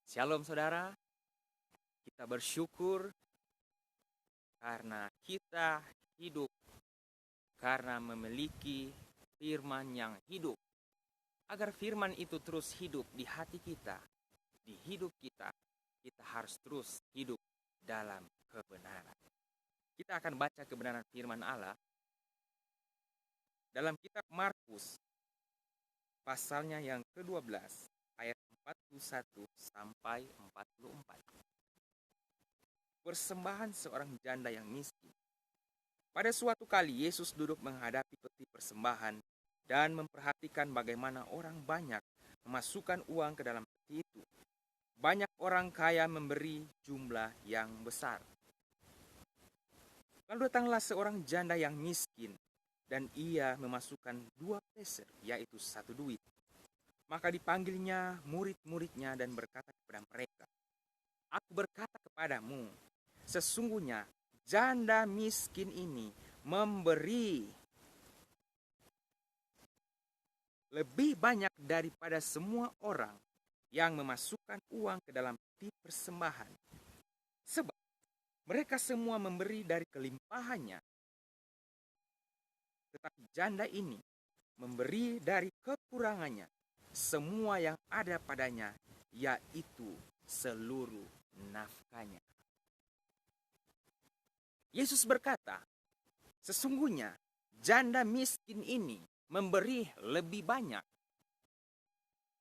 Shalom saudara, kita bersyukur karena kita hidup, karena memiliki firman yang hidup. Agar firman itu terus hidup di hati kita, di hidup kita, kita harus terus hidup dalam kebenaran. Kita akan baca kebenaran firman Allah dalam kitab Markus, pasalnya yang ke-12, ayat 41 sampai 44. Persembahan seorang janda yang miskin. Pada suatu kali Yesus duduk menghadapi peti persembahan dan memperhatikan bagaimana orang banyak memasukkan uang ke dalam peti itu. Banyak orang kaya memberi jumlah yang besar. Lalu datanglah seorang janda yang miskin dan ia memasukkan 2 peser, yaitu 1 duit. Maka dipanggilnya murid-muridnya dan berkata kepada mereka, "Aku berkata kepadamu, sesungguhnya janda miskin ini memberi lebih banyak daripada semua orang yang memasukkan uang ke dalam peti persembahan. Sebab mereka semua memberi dari kelimpahannya. Tetapi janda ini memberi dari kekurangannya semua yang ada padanya, yaitu seluruh nafkahnya." Yesus berkata, sesungguhnya janda miskin ini memberi lebih banyak.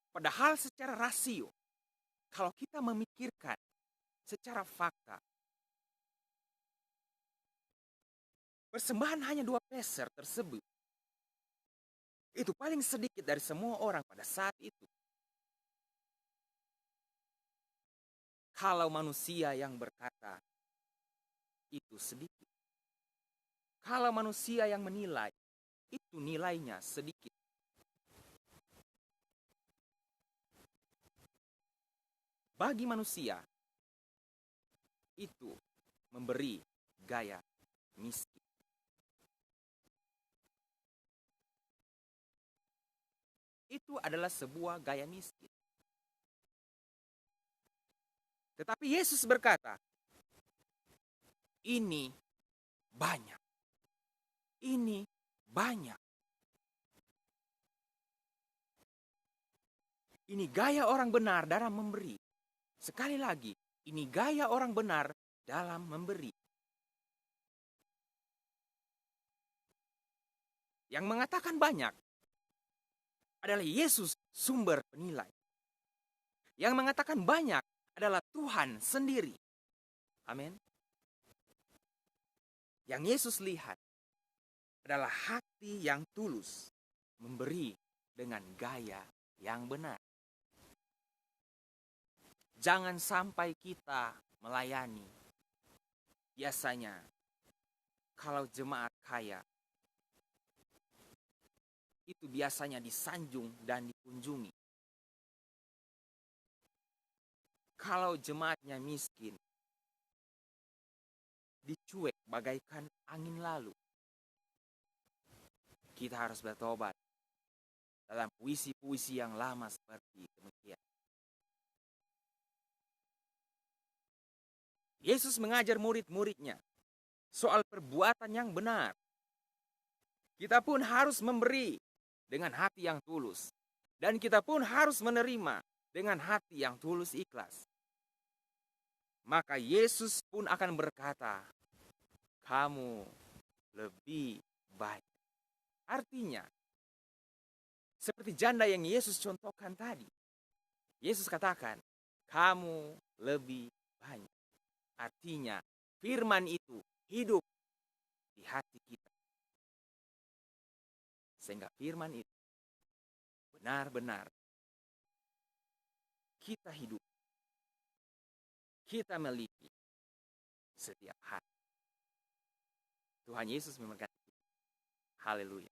Padahal secara rasio, kalau kita memikirkan secara fakta, persembahan hanya 2 peser tersebut, itu paling sedikit dari semua orang pada saat itu. Kalau manusia yang berkata itu sedikit, kalau manusia yang menilai itu nilainya sedikit, bagi manusia itu memberi gaya miskin. Itu adalah sebuah gaya miskin. Tetapi Yesus berkata, ini banyak. Ini banyak. Ini gaya orang benar dalam memberi. Sekali lagi, ini gaya orang benar dalam memberi. Yang mengatakan banyak adalah Yesus, sumber penilai. Yang mengatakan banyak adalah Tuhan sendiri. Amin. Yang Yesus lihat adalah hati yang tulus, memberi dengan gaya yang benar. Jangan sampai kita melayani. Biasanya, kalau jemaat kaya, itu biasanya disanjung dan dikunjungi. Kalau jemaatnya miskin, dicuek bagaikan angin lalu. Kita harus bertobat dalam puisi-puisi yang lama seperti demikian. Yesus mengajar murid-muridnya soal perbuatan yang benar. Kita pun harus memberi dengan hati yang tulus. Dan kita pun harus menerima dengan hati yang tulus ikhlas. Maka Yesus pun akan berkata, kamu lebih baik. Artinya, seperti janda yang Yesus contohkan tadi. Yesus katakan, kamu lebih banyak. Artinya, firman itu hidup di hati kita. Sehingga firman itu benar-benar kita hidup, kita miliki setiap hari. Tuhan Yesus memberkati. Haleluya.